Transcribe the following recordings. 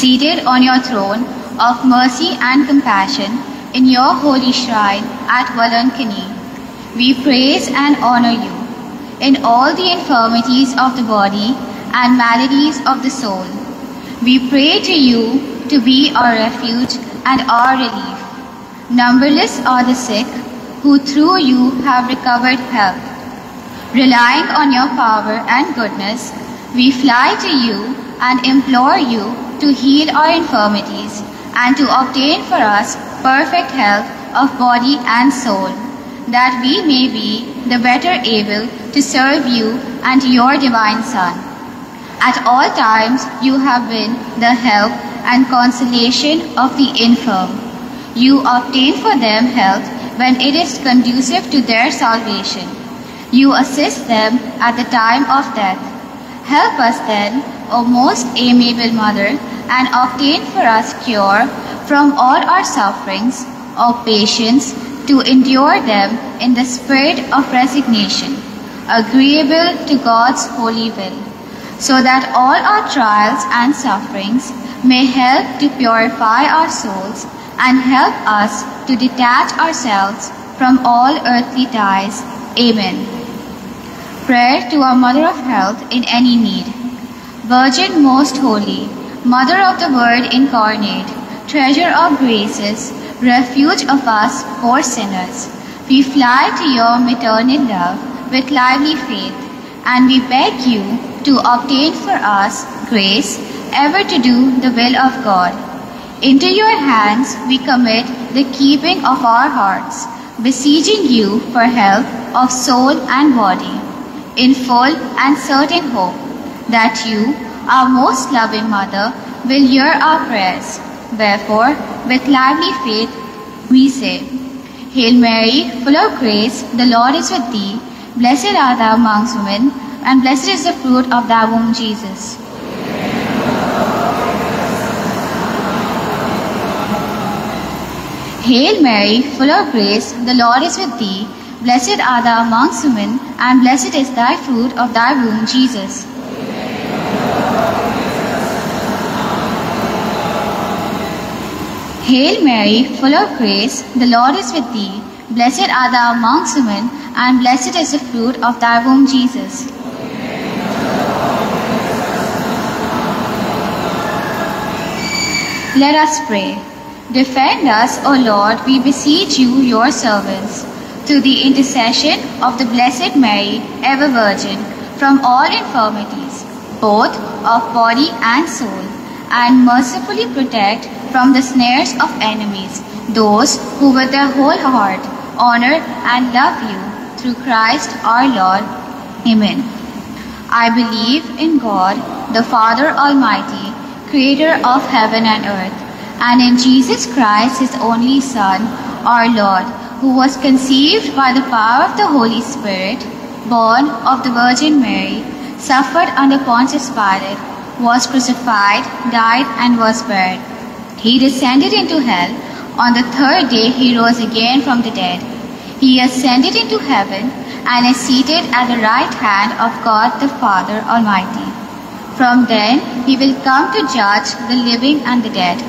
seated on your throne of mercy and compassion in your holy shrine at Valankani. We praise and honor you in all the infirmities of the body and maladies of the soul. We pray to you to be our refuge and our relief. Numberless are the sick who through you have recovered health. Relying on your power and goodness, we fly to you and implore you to heal our infirmities and to obtain for us perfect health of body and soul, that we may be the better able to serve you and your divine Son. At all times you have been the help and consolation of the infirm. You obtain for them health when it is conducive to their salvation. You assist them at the time of death. Help us then, O most amiable Mother, and obtain for us cure from all our sufferings, or patience, to endure them in the spirit of resignation, agreeable to God's holy will, so that all our trials and sufferings may help to purify our souls and help us to detach ourselves from all earthly ties. Amen. Prayer to our Mother of Health in any need. Virgin most holy, Mother of the Word incarnate, treasure of graces, refuge of us poor sinners, we fly to your maternal love with lively faith, and we beg you to obtain for us grace ever to do the will of God. Into your hands we commit the keeping of our hearts, beseeching you for health of soul and body, in full and certain hope that you, our most loving Mother, will hear our prayers. Wherefore, with lively faith, we say, Hail Mary, full of grace, the Lord is with thee. Blessed art thou amongst women, and blessed is the fruit of thy womb, Jesus. Hail Mary, full of grace, the Lord is with thee. Blessed art thou amongst women, and blessed is thy fruit of thy womb, Jesus. Hail Mary, full of grace, the Lord is with thee. Blessed art thou amongst women, and blessed is the fruit of thy womb, Jesus. Let us pray. Defend us, O Lord, we beseech you, your servants, through the intercession of the Blessed Mary, ever Virgin, from all infirmities, both of body and soul, and mercifully protect from the snares of enemies those who with their whole heart honor and love you, through Christ our Lord. Amen. I believe in God, the Father Almighty, creator of heaven and earth, and in Jesus Christ, his only Son, our Lord, who was conceived by the power of the Holy Spirit, born of the Virgin Mary, suffered under Pontius Pilate, was crucified, died, and was buried. He descended into hell. On the third day he rose again from the dead. He ascended into heaven and is seated at the right hand of God the Father Almighty. From then he will come to judge the living and the dead.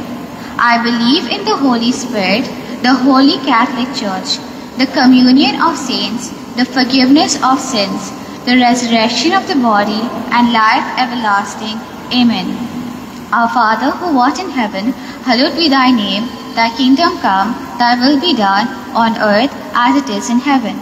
I believe in the Holy Spirit, the Holy Catholic Church, the communion of saints, the forgiveness of sins, the resurrection of the body, and life everlasting. Amen. Our Father who art in heaven, hallowed be thy name. Thy kingdom come, thy will be done, on earth as it is in heaven.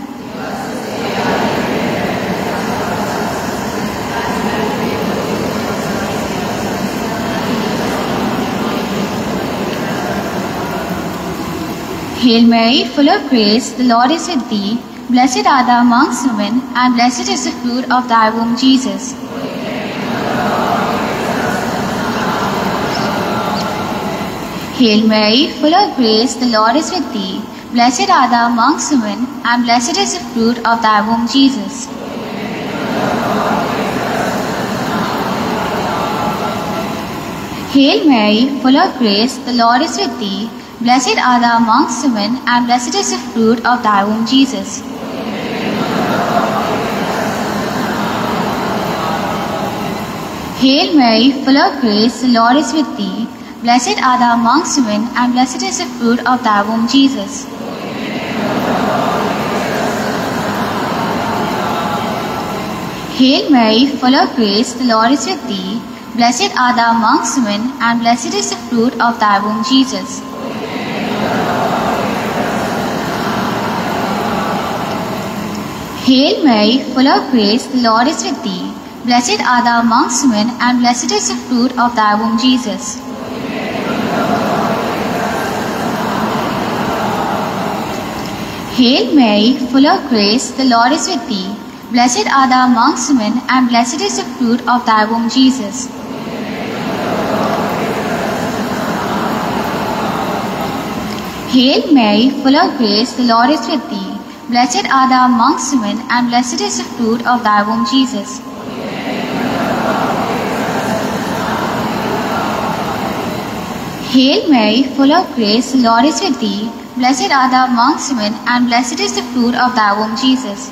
Hail Mary, full of grace, the Lord is with thee. Blessed art thou amongst women, and blessed is the fruit of thy womb, Jesus. Hail Mary, full of grace, the Lord is with thee. Blessed art thou amongst women, and blessed is the fruit of thy womb, Jesus. Hail Mary, full of grace, the Lord is with thee. Blessed art thou amongst women, and blessed is the fruit of thy womb, Jesus. Hail Mary, full of grace, the Lord is with thee. Blessed art thou amongst women, and blessed is the fruit of thy womb, Jesus. Hail Mary, full of grace, the Lord is with thee. Blessed art thou amongst women, and blessed is the fruit of thy womb, Jesus. Hail Mary, full of grace, the Lord is with thee. Blessed art thou amongst women, and blessed is the fruit of thy womb, Jesus. Hail Mary, full of grace, the Lord is with thee. Blessed art thou amongst women, and blessed is the fruit of thy womb, Jesus. Hail Mary, full of grace, the Lord is with thee. Blessed art thou amongst women, and blessed is the fruit of thy womb, Jesus. Hail Mary, full of grace, the Lord is with thee. Blessed art thou amongst women, and blessed is the fruit of thy womb, Jesus.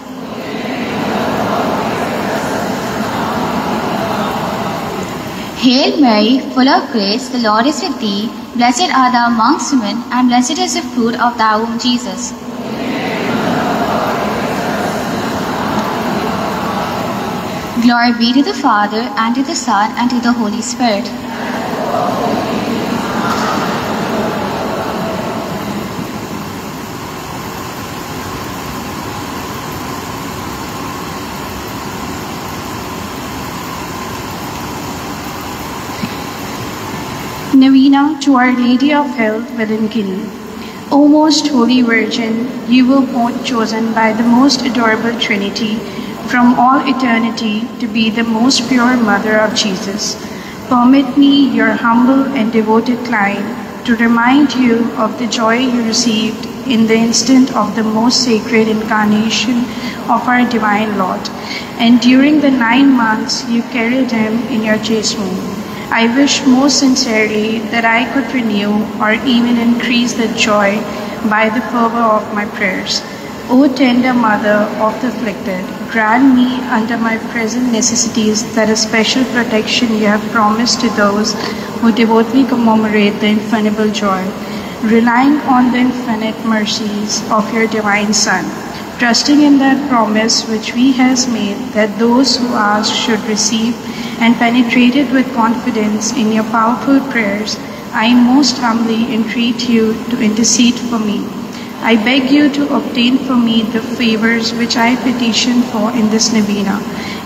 Hail Mary, full of grace, the Lord is with thee. Blessed art thou amongst women, and blessed is the fruit of thy womb, Jesus. Glory be to the Father, and to the Son, and to the Holy Spirit. Novena to Our Lady of Health, Walankini. O most Holy Virgin, you were both chosen by the most adorable Trinity from all eternity to be the most pure Mother of Jesus. Permit me, your humble and devoted client, to remind you of the joy you received in the instant of the most sacred incarnation of our Divine Lord, and during the 9 months you carried him in your chaste womb. I wish most sincerely that I could renew or even increase that joy by the fervor of my prayers. O tender Mother of the afflicted, grant me under my present necessities that a special protection you have promised to those who devotedly commemorate the infallible joy, relying on the infinite mercies of your divine Son, trusting in that promise which He has made that those who ask should receive, and penetrated with confidence in your powerful prayers, I most humbly entreat you to intercede for me. I beg you to obtain for me the favors which I petition for in this novena,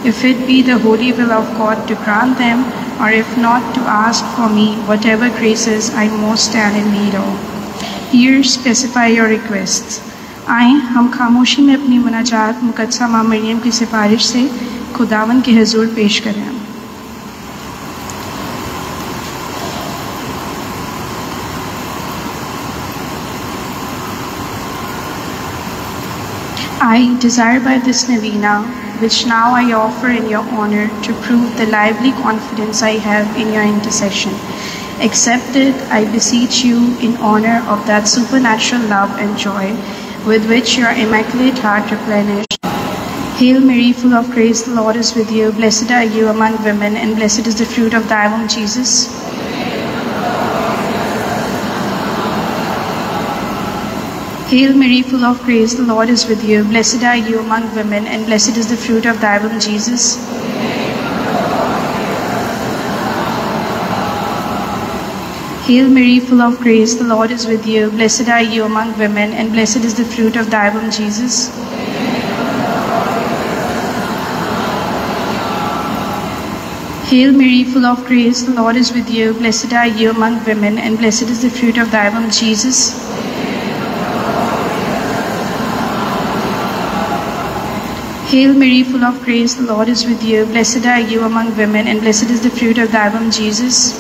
if it be the holy will of God to grant them, or if not, to ask for me whatever graces I most stand in need of. Here specify your requests. आएँ हम खामोशी में अपनी मुनाजात मुकद्दसा माँ मरियम की सिफारिश से खुदावन के हुजूर पेश करें. I desire by this novena, which now I offer in your honor, to prove the lively confidence I have in your intercession. Accept it, I beseech you, in honor of that supernatural love and joy with which your immaculate heart replenished. Hail Mary, full of grace, the Lord is with you. Blessed are you among women, and blessed is the fruit of thy womb, Jesus. Hail Mary, full of grace, the Lord is with you. Blessed are you among women, and blessed is the fruit of thy womb, Jesus. Hail Mary, full of grace, the Lord is with you. Blessed are you among women, and blessed is the fruit of thy womb, Jesus. Hail Mary, full of grace, the Lord is with you. Blessed are you among women, and blessed is the fruit of thy womb, Jesus. Hail Mary, full of grace, the Lord is with you. Blessed are you among women, and blessed is the fruit of thy womb, Jesus.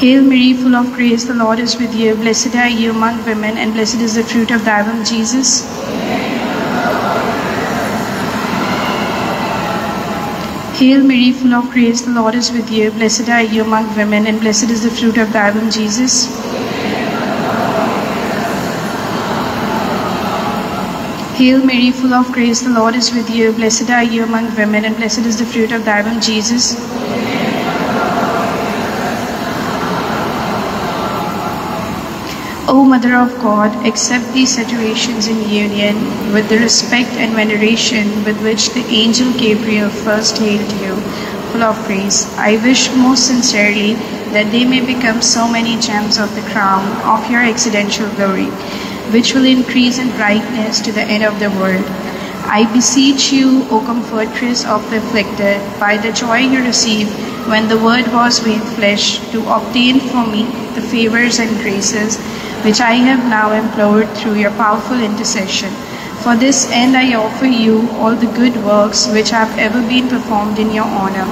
Hail Mary, full of grace, the Lord is with you. Blessed are you among women, and blessed is the fruit of thy womb, Jesus. Hail Mary, full of grace, the Lord is with you. Blessed are you among women, and blessed is the fruit of thy womb, Jesus. Hail Mary, full of grace, the Lord is with you. Blessed are you among women, and blessed is the fruit of thy womb, Jesus. O Mother of God, accept these situations in union with the respect and veneration with which the angel Gabriel first hailed you, full of grace. I wish most sincerely that they may become so many gems of the crown of your accidental glory, which will increase in brightness to the end of the world. I beseech you, O Comfortress of the afflicted, by the joy you received when the Word was made flesh, to obtain for me the favors and graces which I have now implored through your powerful intercession. For this end I offer you all the good works which have ever been performed in your honor.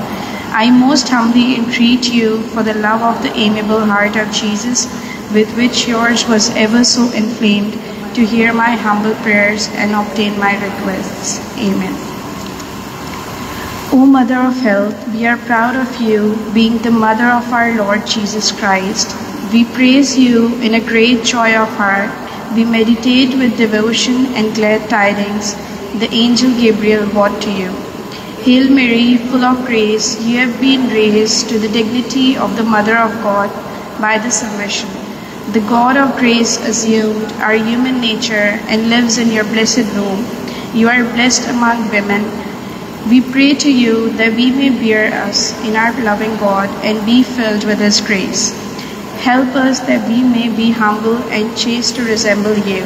I most humbly entreat you, for the love of the amiable heart of Jesus, with which yours was ever so inflamed, to hear my humble prayers and obtain my requests. Amen. O Mother of Health, we are proud of you, being the Mother of our Lord Jesus Christ. We praise you in a great joy of heart. We meditate with devotion and glad tidings the angel Gabriel brought to you. Hail Mary, full of grace, you have been raised to the dignity of the Mother of God by the submission. The God of grace assumed our human nature and lives in your blessed womb. You are blessed among women. We pray to you that we may bear us in our loving God and be filled with His grace. Help us that we may be humble and chaste to resemble you,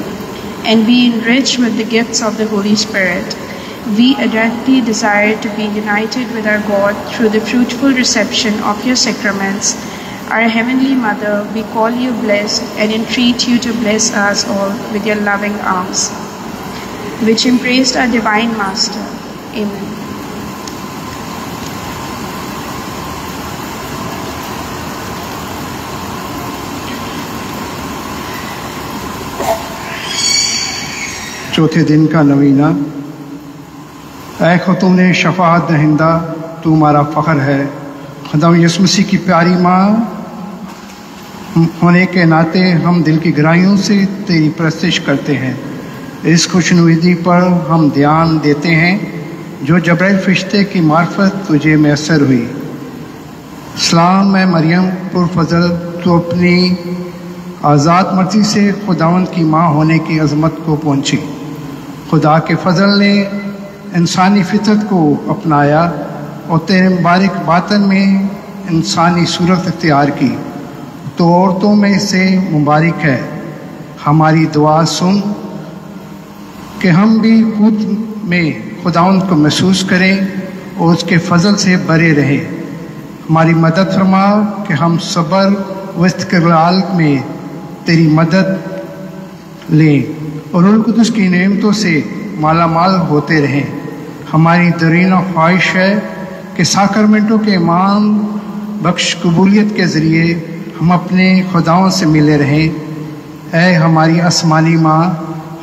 and be enriched with the gifts of the Holy Spirit. We ardently desire to be united with our God through the fruitful reception of your sacraments. Our Heavenly Mother, we call you blessed and entreat you to bless us all with your loving arms, which embraced our Divine Master. Amen. चौथे दिन का नवीना। ऐ ख़ुतून शफ़ाअत दहिंदा, तू हमारा फ़ख्र है। खुदा यीशु मसीह की प्यारी माँ होने के नाते हम दिल की गहराइयों से तेरी परस्तिश करते हैं। इस खुशनुदी पर हम ध्यान देते हैं जो जब्राइल फरिश्ते की मार्फत तुझे मैसर हुई। सलाम मैं मरियम पुरफज़ल, तो अपनी आज़ाद मर्ज़ी से खुदावंद की माँ होने की अज़मत को पहुँची। खुदा के फजल ने इंसानी फितरत को अपनाया और तेरे मुबारक बातन में इंसानी सूरत इख्तियार की, तो औरतों में से मुबारक है। हमारी दुआ सुन कि हम भी खुद में खुदावंद को महसूस करें और उसके फजल से भरे रहें। हमारी मदद फरमा कि हम सब्र व इस्तक़लाल में तेरी मदद लें और रूह कुदस की नेमतों से माला माल होते रहें। हमारी दरीन ख्वाहिश है कि साक्रमेंटों के ईमान बख्श कबूलियत के ज़रिए हम अपने खुदाओं से मिले रहें। ऐ हमारी आसमानी माँ,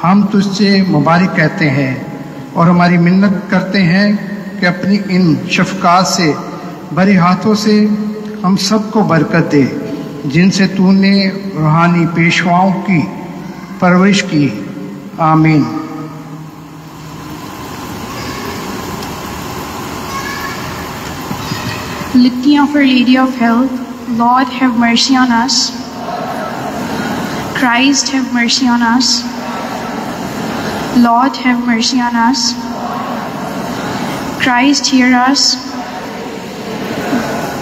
हम तुझसे मुबारक कहते हैं और हमारी मिन्नत करते हैं कि अपनी इन शफ़क़ात से भरे हाथों से हम सबको बरकत दे, जिनसे तूने रूहानी पेशवाओं की परवरिश की। आमीन। Litany of Our Lady of Health. Lord, have mercy on us. Christ, have mercy on us. Lord, have mercy on us. Christ, hear us.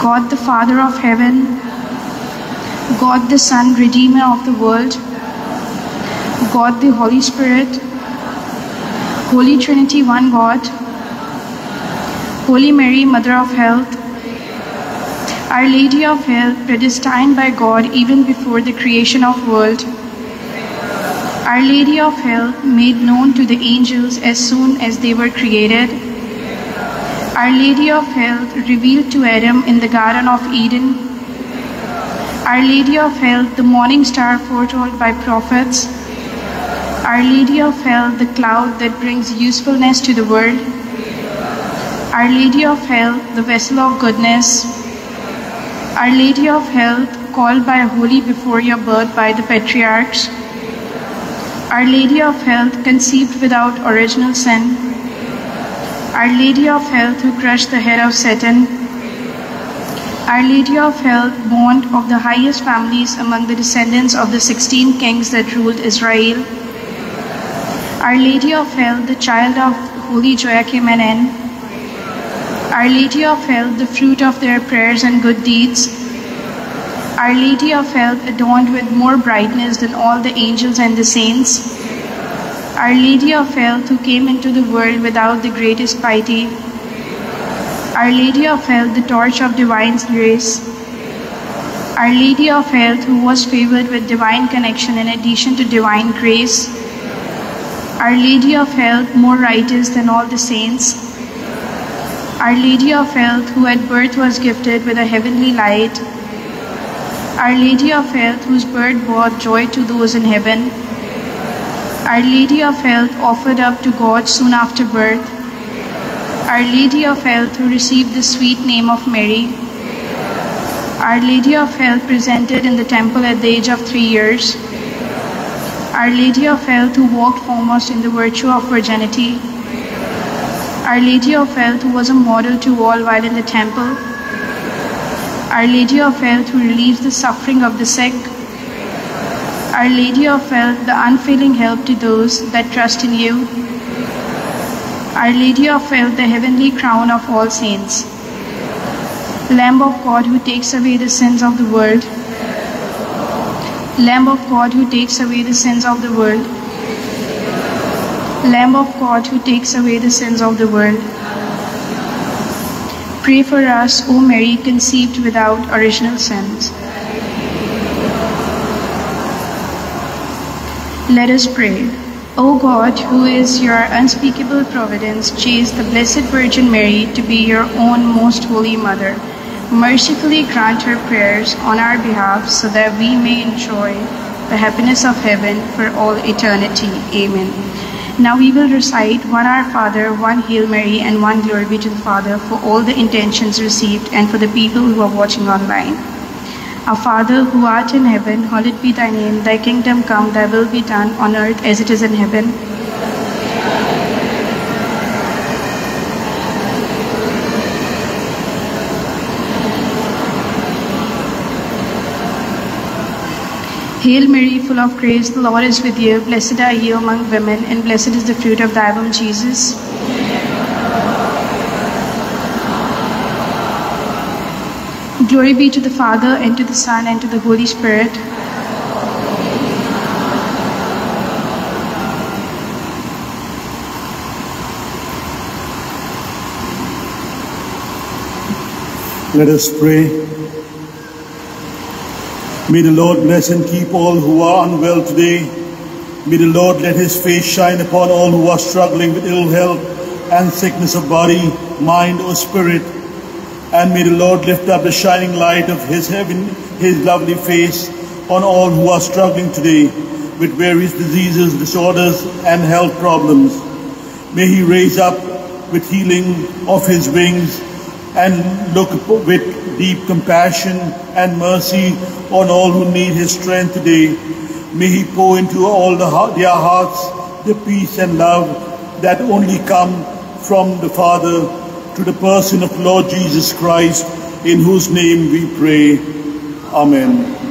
God the Father of heaven, God the Son, Redeemer of the world, God the Holy Spirit, Holy Trinity, one God, Holy Mary, Mother of Health, Our Lady of Health, predestined by God even before the creation of world, Our Lady of Health, made known to the angels as soon as they were created, Our Lady of Health, revealed to Adam in the Garden of Eden, Our Lady of Health, the morning star foretold by prophets, Our Lady of Health, the cloud that brings usefulness to the world, Our Lady of Health, the vessel of goodness, Our Lady of Health, called by holy before your birth by the patriarchs, Our Lady of Health, conceived without original sin. Our Lady of Health, who crushed the head of Satan. Our Lady of Health, born of the highest families among the descendants of the 16 kings that ruled Israel. Our Lady of Health, the child of Holy Joachim and Anne. Our Lady of Health, the fruit of their prayers and good deeds. Our Lady of Health, adorned with more brightness than all the angels and the saints. Our Lady of Health, who came into the world without the greatest piety. Our Lady of Health, the torch of divine grace. Our Lady of Health, who was favored with divine connection in addition to divine grace. Our Lady of Health, more righteous than all the saints. Our Lady of Health, who at birth was gifted with a heavenly light. Our Lady of Health, whose birth brought joy to those in heaven. Our Lady of Health, offered up to God soon after birth. Our Lady of Health, who received the sweet name of Mary. Our Lady of Health, presented in the temple at the age of 3 years. Our Lady of Health, who walked foremost in the virtue of virginity. Our Lady of Health, who was a model to all while in the temple. Our Lady of Health, who relieves the suffering of the sick. Our Lady of Health, the unfailing help to those that trust in you. Our Lady of Health, the heavenly crown of all saints. Lamb of God, who takes away the sins of the world. Lamb of God, who takes away the sins of the world. Lamb of God, who takes away the sins of the world. Pray for us, O Mary, conceived without original sins. Let us pray. O God, who is your unspeakable providence, chased the Blessed Virgin Mary to be your own most holy mother. Mercifully grant her prayers on our behalf so that we may enjoy the happiness of heaven for all eternity. Amen. Now we will recite one Our Father, one Hail Mary, and one Glory be to the Father for all the intentions received and for the people who are watching online. Our Father, who art in heaven, hallowed be thy name. Thy kingdom come, thy will be done on earth as it is in heaven. Hail Mary, full of grace, the Lord is with you. Blessed are you among women, and blessed is the fruit of thy womb, Jesus. Glory be to the Father, and to the Son, and to the Holy Spirit. Let us pray. May the Lord bless and keep all who are unwell today. May the Lord let his face shine upon all who are struggling with ill health and sickness of body, mind, or spirit. And may the Lord lift up the shining light of his heaven, his lovely face, on all who are struggling today with various diseases, disorders, and health problems. May he raise up with healing of his wings and look with deep compassion and mercy on all who need his strength today. May he pour into all their hearts the peace and love that only come from the Father, to the person of Lord Jesus Christ, in whose name we pray. Amen.